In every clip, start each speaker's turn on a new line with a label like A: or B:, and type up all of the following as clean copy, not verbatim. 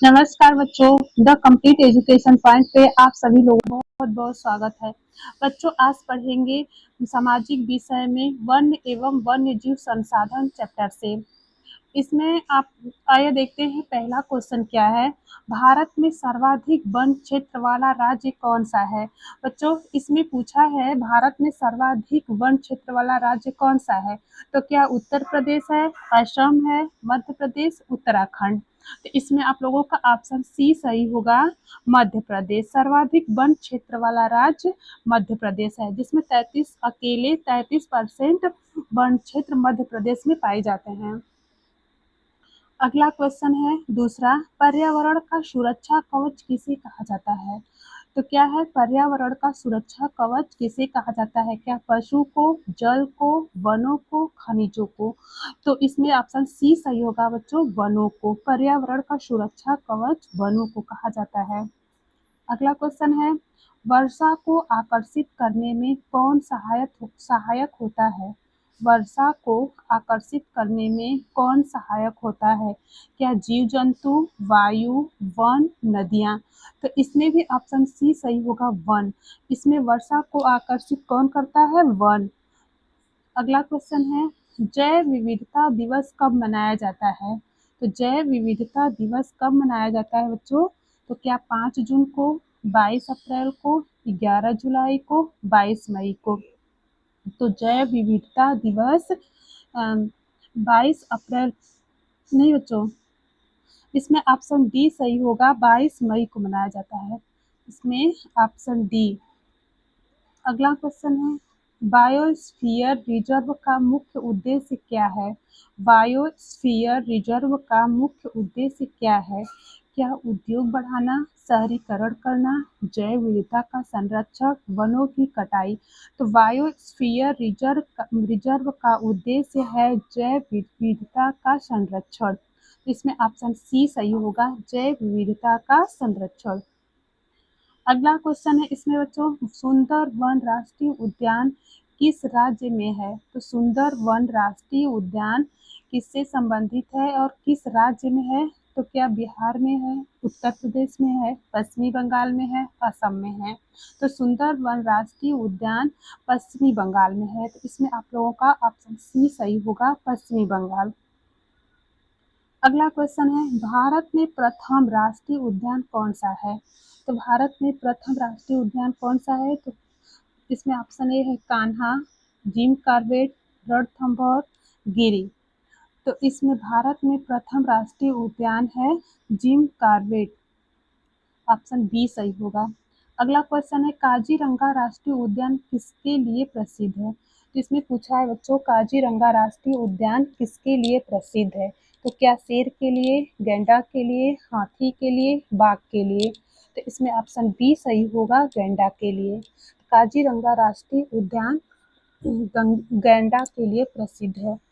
A: नमस्कार बच्चों, the complete education point पे आप सभी लोगों का बहुत बहुत स्वागत है। बच्चों, आज पढ़ेंगे सामाजिक विषय में वन्य एवं वन्य जीव संसाधन चैप्टर से। इसमें आप आइए देखते हैं पहला क्वेश्चन क्या है। भारत में सर्वाधिक वन क्षेत्र वाला राज्य कौन सा है। बच्चों, इसमें पूछा है भारत में सर्वाधिक वन क्षेत्र वाला राज्य कौन सा है। तो क्या उत्तर प्रदेश है, असम है, मध्य प्रदेश, उत्तराखंड। तो इसमें आप लोगों का ऑप्शन सी सही होगा, मध्य प्रदेश। सर्वाधिक वन क्षेत्र वाला राज्य मध्य प्रदेश है, जिसमें 33% वन क्षेत्र मध्य प्रदेश में पाए जाते हैं। अगला क्वेश्चन है दूसरा, पर्यावरण का सुरक्षा कवच किसे कहा जाता है। तो क्या है, पर्यावरण का सुरक्षा कवच किसे कहा जाता है। क्या पशु को, जल को, वनों को, खनिजों को। तो इसमें ऑप्शन सी सही होगा बच्चों, वनों को। पर्यावरण का सुरक्षा कवच वनों को कहा जाता है। अगला क्वेश्चन है, वर्षा को आकर्षित करने में कौन सहायक होता है। वर्षा को आकर्षित करने में कौन सहायक होता है। क्या जीव जंतु, वायु, वन, नदियाँ। तो इसमें भी ऑप्शन सी सही होगा, वन। इसमें वर्षा को आकर्षित कौन करता है, वन। अगला क्वेश्चन है, जैव विविधता दिवस कब मनाया जाता है। तो जैव विविधता दिवस कब मनाया जाता है बच्चों। तो क्या 5 जून को, 22 अप्रैल को, 11 जुलाई को, 22 मई को। तो जैव विविधता दिवस 22 अप्रैल, नहीं बच्चों, इसमें ऑप्शन डी सही होगा, 22 मई को मनाया जाता है। इसमें ऑप्शन डी। अगला क्वेश्चन है, बायोस्फीयर रिजर्व का मुख्य उद्देश्य क्या है। बायोस्फीयर रिजर्व का मुख्य उद्देश्य क्या है। क्या उद्योग बढ़ाना, शहरीकरण करना, जैव विविधता का संरक्षण, वनों की कटाई। तो बायोस्फीयर रिजर्व का उद्देश्य है जैव विविधता का संरक्षण। इसमें ऑप्शन सी सही होगा, जैव विविधता का संरक्षण। अगला क्वेश्चन है इसमें बच्चों, सुंदर वन राष्ट्रीय उद्यान किस राज्य में है। तो सुंदर वन राष्ट्रीय उद्यान किससे संबंधित है और किस राज्य में है। तो क्या बिहार में है, उत्तर प्रदेश में है, पश्चिमी बंगाल में है, असम में है। तो सुंदर वन राष्ट्रीय उद्यान पश्चिमी बंगाल में है। तो इसमें आप लोगों का ऑप्शन सी सही होगा, पश्चिमी बंगाल। अगला क्वेश्चन है, भारत में प्रथम राष्ट्रीय उद्यान कौन सा है। तो भारत में प्रथम राष्ट्रीय उद्यान कौन सा है। तो इसमें ऑप्शन ए है कान्हा, जिम कॉर्बेट, रणथंभौर, गिरी। तो इसमें भारत में प्रथम राष्ट्रीय उद्यान है जिम कॉर्बेट। ऑप्शन बी सही होगा। अगला क्वेश्चन है, काजीरंगा राष्ट्रीय उद्यान किसके लिए प्रसिद्ध है। तो इसमें पूछा है बच्चों, काजीरंगा राष्ट्रीय उद्यान किसके लिए प्रसिद्ध है। तो क्या शेर के लिए, गैंडा के लिए, हाथी के लिए, बाघ के लिए। तो इसमें ऑप्शन बी सही होगा, गैंडा के लिए। काजीरंगा राष्ट्रीय उद्यान गैंडा के लिए प्रसिद्ध है।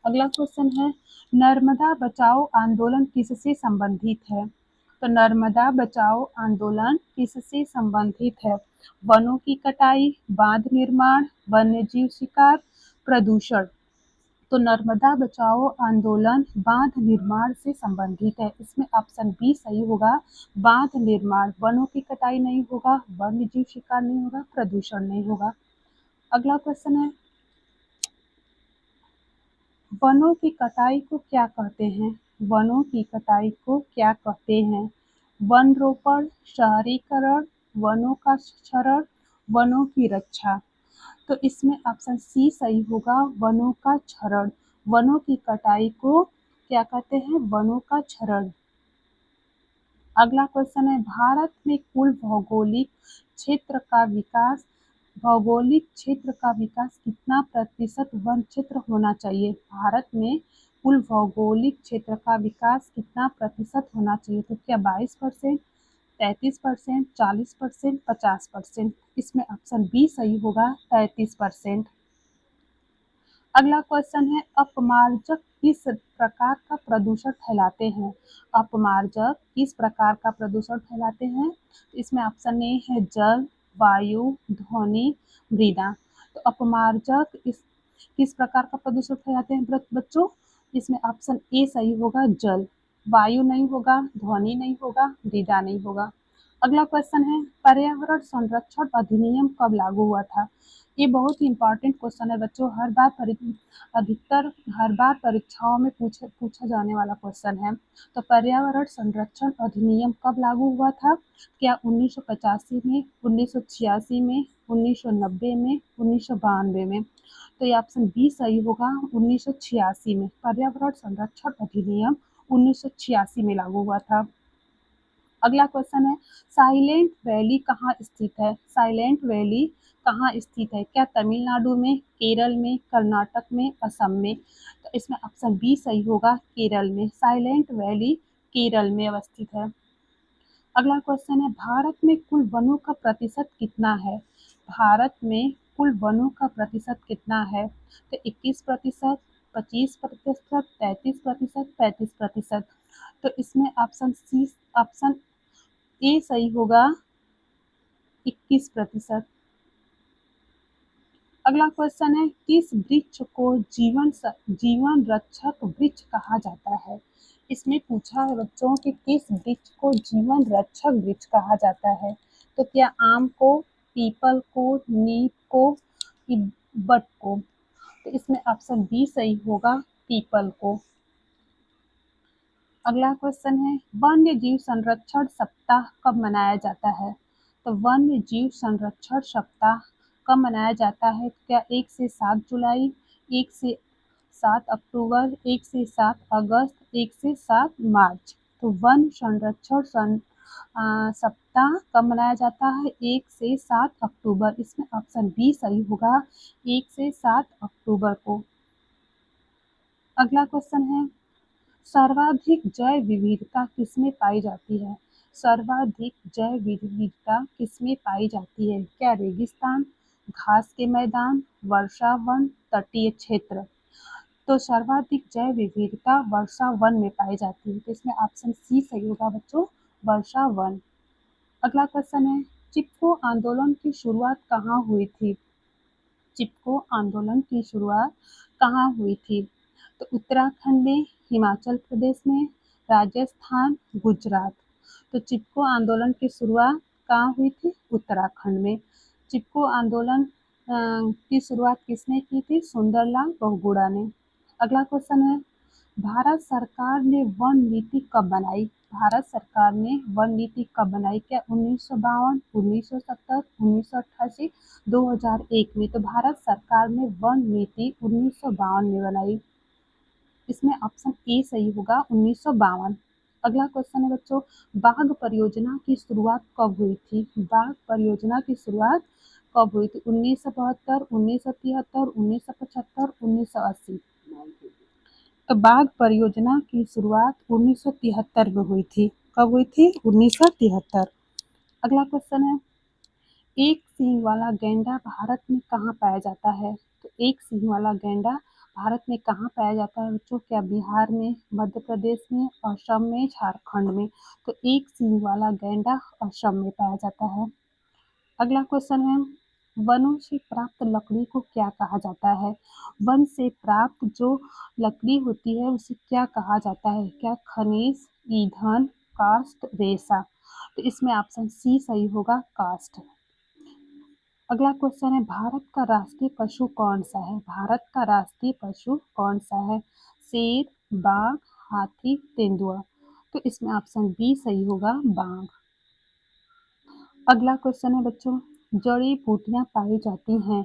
A: अगला क्वेश्चन है, नर्मदा बचाओ आंदोलन किससे संबंधित है। तो नर्मदा बचाओ आंदोलन किससे संबंधित है। वनों की कटाई, बांध निर्माण, वन्यजीव शिकार, प्रदूषण। तो नर्मदा बचाओ आंदोलन बांध निर्माण से संबंधित है। इसमें ऑप्शन बी सही होगा, बांध निर्माण। वनों की कटाई नहीं होगा, वन्यजीव शिकार नहीं होगा, प्रदूषण नहीं होगा। अगला क्वेश्चन है, वनों की कटाई को क्या कहते हैं। वनों की कटाई को क्या कहते हैं। वन रोपण, शहरीकरण, वनों का क्षरण, वनों की रक्षा। तो इसमें ऑप्शन सी सही होगा, वनों का क्षरण। वनों की कटाई को क्या कहते हैं, वनों का क्षरण। अगला क्वेश्चन है, भारत में कुल भौगोलिक क्षेत्र का विकास कितना प्रतिशत वन क्षेत्र होना चाहिए। भारत में कुल भौगोलिक क्षेत्र का विकास कितना प्रतिशत होना चाहिए। तो क्या 22%, 33%, 40%, 50%। इसमें ऑप्शन बी सही होगा, 33%। अगला क्वेश्चन है, अपमार्जक किस प्रकार का प्रदूषण फैलाते हैं। अपमार्जक किस प्रकार का प्रदूषण फैलाते हैं। इसमें ऑप्शन ए है जल, वायु, ध्वनि, मृदा। तो अपमार्जक किस प्रकार का प्रदूषण फैलाते हैं बच्चों। इसमें ऑप्शन ए सही होगा, जल। वायु नहीं होगा, ध्वनि नहीं होगा, मृदा नहीं होगा। अगला क्वेश्चन है, पर्यावरण संरक्षण अधिनियम कब लागू हुआ था? ये बहुत ही इंपॉर्टेंट क्वेश्चन है बच्चों, अधिकतर हर बार परीक्षाओं में पूछा जाने वाला क्वेश्चन है। तो पर्यावरण संरक्षण अधिनियम कब लागू हुआ था? क्या 1985 में, 1986 में, 1990 में, 1992 में? तो ये ऑप्शन बी सही होगा, 1986 में। पर्यावरण संरक्षण अधिनियम 1986 में लागू हुआ था। अगला क्वेश्चन है, साइलेंट वैली कहाँ स्थित है? साइलेंट वैली कहाँ स्थित है? क्या तमिलनाडु में, केरल में, कर्नाटक में, असम में? तो इसमें ऑप्शन बी सही होगा, केरल में। साइलेंट वैली केरल में अवस्थित है। अगला क्वेश्चन है, भारत में कुल वनों का प्रतिशत कितना है? भारत में कुल वनों का प्रतिशत कितना है? तो 21%, 25%, 33%, 35%। तो इसमें ऑप्शन ए सही होगा, 21%। अगला क्वेश्चन है, किस वृक्ष को जीवन रक्षक वृक्ष कहा जाता है? इसमें पूछा है बच्चों कि किस वृक्ष को जीवन रक्षक वृक्ष कहा जाता है? तो क्या आम को, पीपल को, नीम को, कि बट को? तो इसमें ऑप्शन बी सही होगा, पीपल को। अगला क्वेश्चन है, वन्य जीव संरक्षण सप्ताह कब मनाया जाता है? तो वन्य जीव संरक्षण सप्ताह कब मनाया जाता है? क्या 1 से 7 जुलाई, 1 से 7 अक्टूबर, 1 से 7 अगस्त, 1 से 7 मार्च? तो वन संरक्षण सप्ताह कब मनाया जाता है? 1 से 7 अक्टूबर। इसमें ऑप्शन बी सही होगा, 1 से 7 अक्टूबर को। अगला क्वेश्चन है, सर्वाधिक जैव विविधता किसमें पाई जाती है? सर्वाधिक जैव विविधता किसमें पाई जाती है? क्या रेगिस्तान, घास के मैदान, वर्षा वन, तटीय क्षेत्र? तो सर्वाधिक जैव विविधता वर्षा वन में पाई जाती है। तो इसमें ऑप्शन सी सही होगा बच्चों, वर्षा वन। अगला क्वेश्चन है, चिपको आंदोलन की शुरुआत कहाँ हुई थी? चिपको आंदोलन की शुरुआत कहाँ हुई थी? तो उत्तराखंड में, हिमाचल प्रदेश में, राजस्थान, गुजरात? तो चिपको आंदोलन की शुरुआत कहाँ हुई थी? उत्तराखंड में। चिपको आंदोलन की शुरुआत किसने की थी? सुंदरलाल बहुगुणा ने। अगला क्वेश्चन है, भारत सरकार ने वन नीति कब बनाई? भारत सरकार ने वन नीति कब बनाई? क्या 1952, 1970, 1988, 2001 में? तो भारत सरकार ने वन नीति 1952 में बनाई। इसमें ऑप्शन ए सही होगा, 1952। अगला क्वेश्चन है बच्चों, बाघ परियोजना की शुरुआत कब हुई थी? बाघ परियोजना की शुरुआत कब हुई थी? 1972, 1973, 1975, 1980? तो बाघ परियोजना की शुरुआत 1973 में हुई थी। कब हुई थी? 1973। अगला क्वेश्चन है, एक सींग वाला गैंडा भारत में कहाँ पाया जाता है? तो एक सींग वाला गैंडा भारत में कहाँ पाया जाता है बच्चों? क्या बिहार में, मध्य प्रदेश में, असम में, झारखंड में? तो एक सींग वाला गैंडा असम में पाया जाता है। अगला क्वेश्चन है, वनों से प्राप्त लकड़ी को क्या कहा जाता है? वन से प्राप्त जो लकड़ी होती है उसे क्या कहा जाता है? क्या खनिज, ईंधन, काष्ठ, रेशा? तो इसमें ऑप्शन सी सही होगा, काष्ठ। अगला क्वेश्चन है, भारत का राष्ट्रीय पशु कौन सा है? भारत का राष्ट्रीय पशु कौन सा है? शेर, बाघ, हाथी, तेंदुआ? तो इसमें ऑप्शन बी सही होगा, बाघ। अगला क्वेश्चन है बच्चों, जड़ी बूटियां पाई जाती हैं।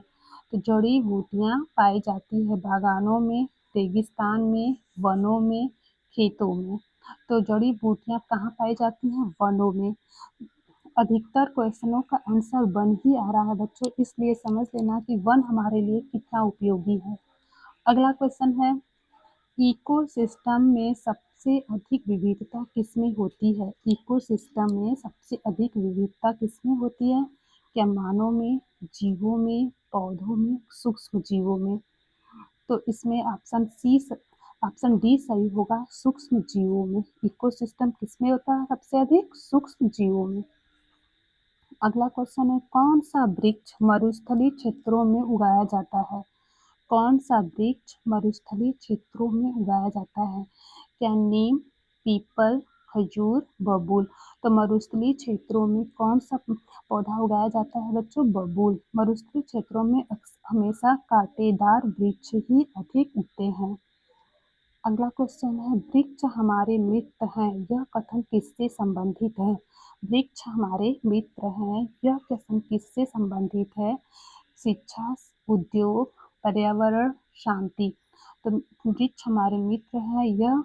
A: तो जड़ी बूटियां पाई जाती है बागानों में, रेगिस्तान में, वनों में, खेतों में? तो जड़ी बूटियां कहाँ पाई जाती हैं? वनों में। अधिकतर क्वेश्चनों का आंसर वन ही आ रहा है बच्चों, इसलिए समझ लेना कि वन हमारे लिए कितना उपयोगी है। अगला क्वेश्चन है, इकोसिस्टम में सबसे अधिक विविधता किसमें होती है? इकोसिस्टम में सबसे अधिक विविधता किसमें होती है? क्या मानव में, जीवों में, पौधों में, सूक्ष्म जीवों में? तो इसमें ऑप्शन डी सही होगा, सूक्ष्म जीवों में। इकोसिस्टम किसमें होता है सबसे अधिक? सूक्ष्म जीवों में। अगला क्वेश्चन है, कौन सा वृक्ष मरुस्थलीय क्षेत्रों में उगाया जाता है? कौन सा वृक्ष मरुस्थलीय क्षेत्रों में उगाया जाता है? क्या नीम, पीपल, खजूर, बबूल। तो मरुस्थलीय क्षेत्रों में कौन सा पौधा उगाया जाता है बच्चों? बबूल। मरुस्थलीय क्षेत्रों में हमेशा कांटेदार वृक्ष ही अधिक उगते हैं। अगला क्वेश्चन है, वृक्ष हमारे मित्र हैं, यह कथन किससे संबंधित है? वृक्ष हमारे मित्र हैं, यह कथन किससे संबंधित है? शिक्षा, उद्योग, पर्यावरण, शांति। तो वृक्ष हमारे मित्र हैं, यह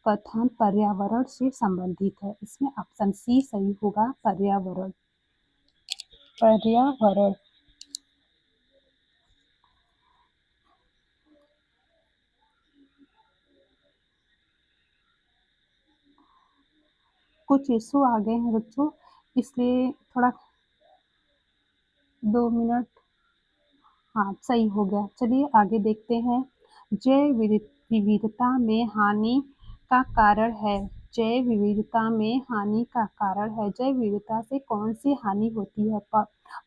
A: कथन पर्यावरण से संबंधित है। इसमें ऑप्शन सी सही होगा, पर्यावरण। पर्यावरण। कुछ इशू आ गए हैं बच्चों, इसलिए थोड़ा 2 मिनट। हाँ, सही हो गया। चलिए आगे देखते हैं। जैव विविधता में हानि का कारण है। जैव विविधता में हानि का कारण है। जैव विविधता से कौन सी हानि होती है?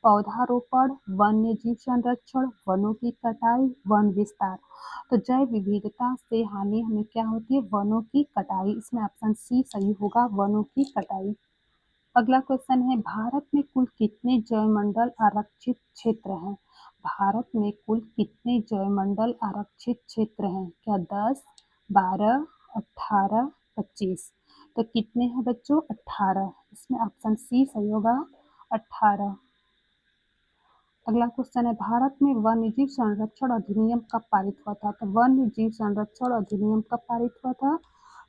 A: पौधारोपण, वन्य जीव संरक्षण, वनों की कटाई, वन विस्तार। तो जैव विविधता से हानि हमें क्या होती है? वनों की कटाई। इसमें ऑप्शन सी सही होगा, वनों की कटाई। अगला क्वेश्चन है, भारत में कुल कितने जैवमंडल आरक्षित क्षेत्र हैं? भारत में कुल कितने जैवमंडल आरक्षित क्षेत्र हैं? क्या 10, 12, 18, 25? तो कितने हैं बच्चों? 18। इसमें ऑप्शन सी सही होगा, 18। अगला क्वेश्चन है, भारत में वन्यजीव संरक्षण अधिनियम कब पारित हुआ था? तो वन्यजीव संरक्षण अधिनियम कब पारित हुआ था?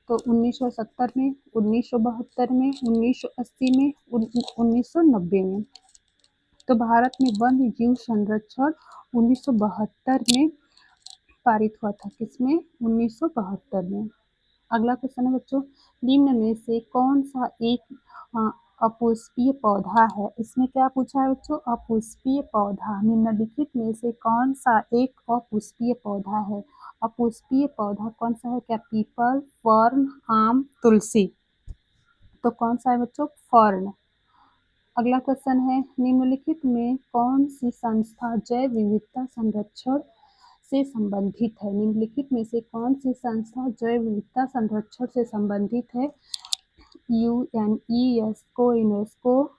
A: तो 1970 में, 1972 में, 1980 में, 1990 में। तो भारत में वन्य जीव संरक्षण 1972 में पारित हुआ था। किसमें? 1972 में। अगला क्वेश्चन है बच्चों, निम्न में से कौन सा एक अपुष्पीय पौधा है? इसमें क्या पूछा है बच्चों? अपुष्पीय पौधा। निम्नलिखित में से कौन सा एक अपुष्पीय पौधा है? अपुष्पीय पौधा कौन सा है? क्या पीपल, फर्न, आम, तुलसी? तो कौन सा है बच्चों? फर्न। अगला क्वेश्चन है, निम्नलिखित में कौन सी संस्था जैव विविधता संरक्षण से संबंधित है? निम्नलिखित में से कौन सी संस्था जैव विविधता संरक्षण से संबंधित है? UNESCO, UNESCO,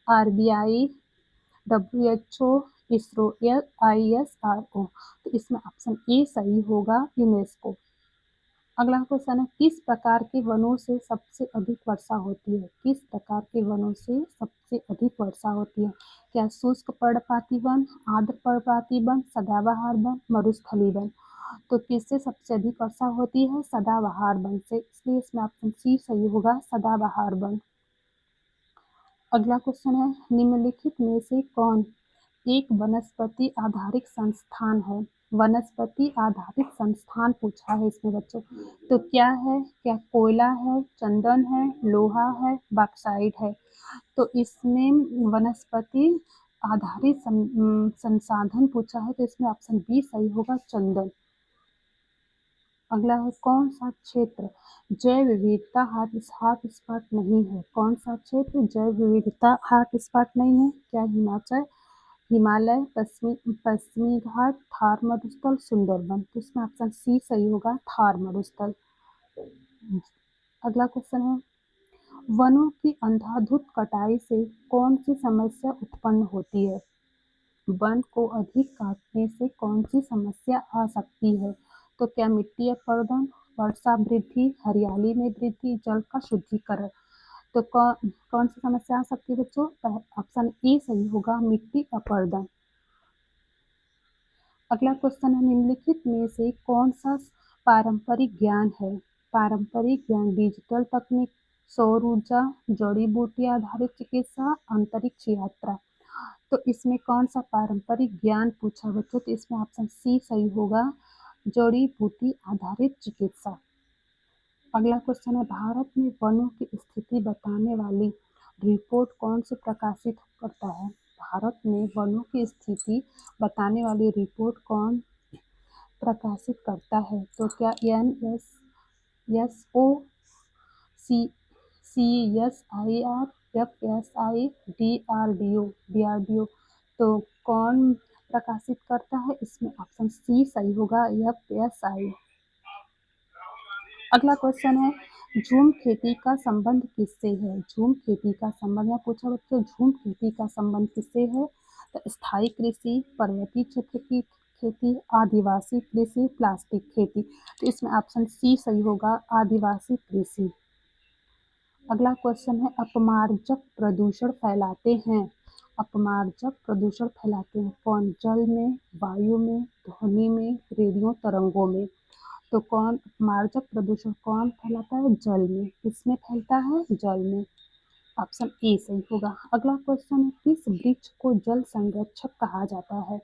A: RBI, WHO, ISRO, ISRO. तो इसमें ऑप्शन ए सही होगा, यूनेस्को। अगला क्वेश्चन है, किस प्रकार के वनों से सबसे अधिक वर्षा होती है? किस प्रकार के वनों से सबसे अधिक वर्षा होती है? क्या शुष्क पर्णपाती वन, आर्द्र पर्णपाती वन, सदाबहार वन, मरुस्थलीय वन? तो किससे सबसे अधिक वर्षा होती है? सदाबहार वन से। इसलिए इसमें ऑप्शन सी सही होगा, सदाबहार वन। अगला क्वेश्चन है, निम्नलिखित में से कौन एक वनस्पति आधारित संस्थान है? वनस्पति आधारित संस्थान पूछा है इसमें बच्चों। तो क्या है? क्या कोयला है, चंदन है, लोहा है, बॉक्साइट है? तो इसमें वनस्पति आधारित संसाधन पूछा है, तो इसमें ऑप्शन बी सही होगा, चंदन। अगला है, कौन सा क्षेत्र जैव विविधता हॉटस्पॉट नहीं है? कौन सा क्षेत्र जैव विविधता हॉटस्पॉट नहीं है? क्या हिमाचल, हिमालय, पश्चिमी घाट, थार मरुस्थल, सुंदरबन? तो इसमें ऑप्शन सी सही होगा, थार मरुस्थल। अगला क्वेश्चन है, वनों की अंधाधुंध कटाई से कौन सी समस्या उत्पन्न होती है? वन को अधिक काटने से कौन सी समस्या आ सकती है? तो क्या मिट्टी अपरदन, वर्षा वृद्धि, हरियाली में वृद्धि, जल का शुद्धिकरण? तो कौन सी समस्या आ सकती है बच्चों? ऑप्शन ए सही होगा, मिट्टी अपरदन। अगला क्वेश्चन है, निम्नलिखित में से कौन सा पारंपरिक ज्ञान है? पारंपरिक ज्ञान, डिजिटल तकनीक, सौर ऊर्जा, जड़ी बूटी आधारित चिकित्सा, अंतरिक्ष यात्रा? तो इसमें कौन सा पारंपरिक ज्ञान पूछा बच्चों? तो इसमें ऑप्शन सी सही होगा, जड़ी बूटी आधारित चिकित्सा। अगला क्वेश्चन है, भारत में वनों की स्थिति बताने वाली रिपोर्ट कौन से प्रकाशित करता है? भारत में वनों की स्थिति बताने वाली रिपोर्ट कौन प्रकाशित करता है? तो क्या NSSO, CSIR, FSI, DRDO? तो कौन प्रकाशित करता है? इसमें ऑप्शन सी सही होगा, FSI। अगला क्वेश्चन है, झूम खेती का संबंध किससे है? झूम खेती का संबंध यहाँ पूछा बच्चों, झूम खेती का संबंध किससे है? तो स्थायी कृषि, पर्वतीय क्षेत्र की खेती, आदिवासी कृषि, प्लास्टिक खेती। तो इसमें ऑप्शन सी सही होगा, आदिवासी कृषि। अगला क्वेश्चन है, अपमार्जक प्रदूषण फैलाते हैं। अपमार्जक प्रदूषण फैलाते हैं कौन? जल में, वायु में, ध्वनि में, रेडियो तरंगों में। तो कौन अपमार्जक प्रदूषण कौन फैलाता है? जल में। किसमें फैलता है? जल में। ऑप्शन ए सही होगा। अगला क्वेश्चन है, किस वृक्ष को जल संरक्षक कहा जाता है?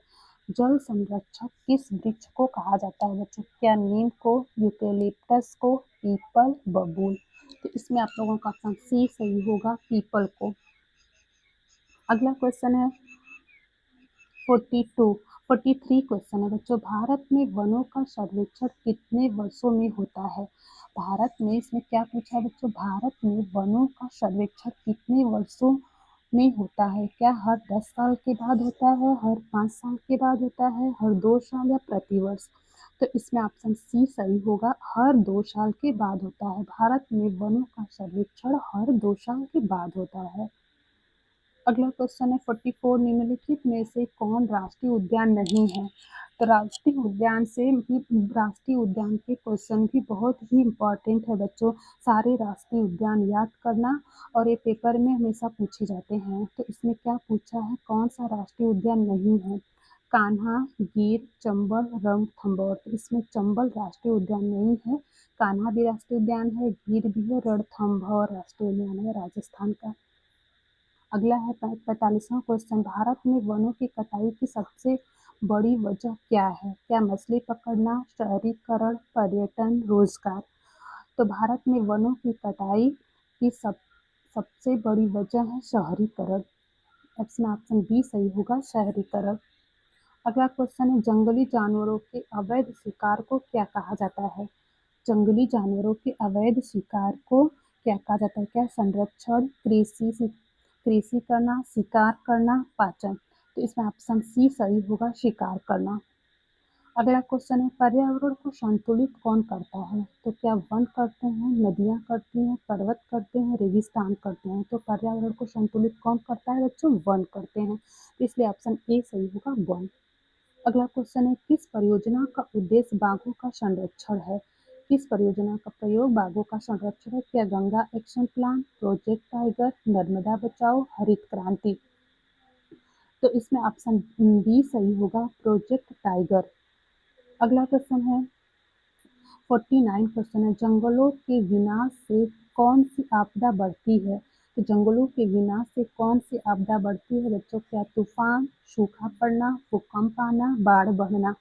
A: जल संरक्षक किस वृक्ष को कहा जाता है बच्चों? क्या नीम को, यूकेलिप्टस को, पीपल, बबूल? तो इसमें आप लोगों का ऑप्शन सी सही होगा, पीपल को। अगला क्वेश्चन है 43 क्वेश्चन है बच्चों, भारत में वनों का सर्वेक्षण कितने वर्षों में होता है? भारत में इसमें क्या पूछा है बच्चों, भारत में वनों का सर्वेक्षण कितने वर्षों में होता है? क्या हर 10 साल के बाद होता है, हर 5 साल के बाद होता है, हर 2 साल या प्रतिवर्ष? तो इसमें ऑप्शन सी सही होगा, हर 2 साल के बाद होता है। भारत में वनों का सर्वेक्षण हर 2 साल के बाद होता है। अगला क्वेश्चन है 44, निम्नलिखित में से कौन राष्ट्रीय उद्यान नहीं है? तो राष्ट्रीय उद्यान के क्वेश्चन भी बहुत ही इम्पोर्टेंट है बच्चों। सारे राष्ट्रीय उद्यान याद करना, और ये पेपर में हमेशा पूछे जाते हैं। तो इसमें क्या पूछा है, कौन सा राष्ट्रीय उद्यान नहीं है? कान्हा, गिर, चंबल, रणथंभौर। तो इसमें चंबल राष्ट्रीय उद्यान नहीं है, कान्हा भी राष्ट्रीय उद्यान है, गिर भी है, रणथंभौर राष्ट्रीय उद्यान है राजस्थान का। अगला है 45वां क्वेश्चन, भारत में वनों की कटाई की सबसे बड़ी वजह क्या है? क्या मछली पकड़ना, शहरीकरण, पर्यटन, रोजगार? तो भारत में वनों की कटाई की सबसे बड़ी वजह है शहरीकरण। इसमें ऑप्शन बी सही होगा, शहरीकरण। अगला क्वेश्चन है, जंगली जानवरों के अवैध शिकार को क्या कहा जाता है? जंगली जानवरों के अवैध शिकार को क्या कहा जाता है? क्या संरक्षण, कृषि करना, शिकार करना, पाचन? तो इसमें ऑप्शन सी सही होगा, शिकार करना। अगला क्वेश्चन है, पर्यावरण को संतुलित कौन करता है? तो क्या वन करते हैं, नदियाँ करती हैं, पर्वत करते हैं, रेगिस्तान करते हैं? तो पर्यावरण को संतुलित कौन करता है बच्चों? वन करते हैं। इसलिए ऑप्शन ए सही होगा, वन। अगला क्वेश्चन है, किस परियोजना का उद्देश्य बाघों का संरक्षण है? किस परियोजना का प्रयोग बाघों का संरक्षण है? क्या Ganga action plan, project tiger, Narmada बचाओ, हरित क्रांति? तो इसमें ऑप्शन बी सही होगा, प्रोजेक्ट टाइगर। अगला क्वेश्चन है 49 क्वेश्चन है, जंगलों के विनाश से कौन सी आपदा बढ़ती है? तो जंगलों के विनाश से कौन सी आपदा बढ़ती है बच्चों? क्या तूफान, सूखा पड़ना, भूकंप आना, बाढ़ बहना?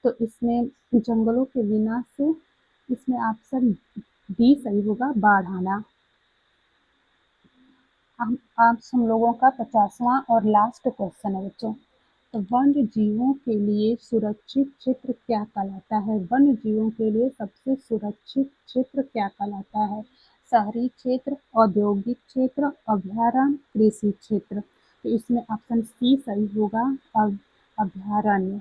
A: तो इसमें जंगलों के विनाश से इसमें ऑप्शन डी सही होगा, बाढ़ आना। आज हम लोगों का 50वां और लास्ट क्वेश्चन है बच्चों, तो वन्य जीवों के लिए सुरक्षित क्षेत्र क्या कहलाता है? वन्य जीवों के लिए सबसे सुरक्षित क्षेत्र क्या कहलाता है? शहरी क्षेत्र, औद्योगिक क्षेत्र, अभयारण्य, कृषि क्षेत्र? तो इसमें ऑप्शन सी सही होगा, अभयारण्य।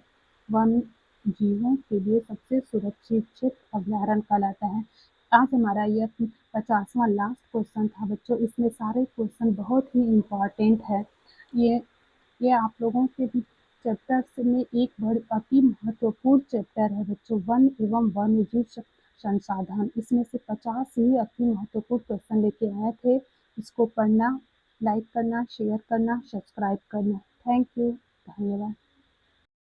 A: वन्य जीवों के लिए सबसे सुरक्षित क्षेत्र अभयारण्य कहलाता है। आज हमारा यह 50वां लास्ट क्वेश्चन था बच्चों। इसमें सारे क्वेश्चन बहुत ही इम्पॉर्टेंट है। ये आप लोगों के चैप्टर में एक बड़ी अति महत्वपूर्ण चैप्टर है बच्चों, वन एवं वन्य जीव संसाधन। इसमें से 50 ही अति महत्वपूर्ण क्वेश्चन लेके आए थे। इसको पढ़ना, लाइक करना, शेयर करना, सब्सक्राइब करना। थैंक यू, धन्यवाद।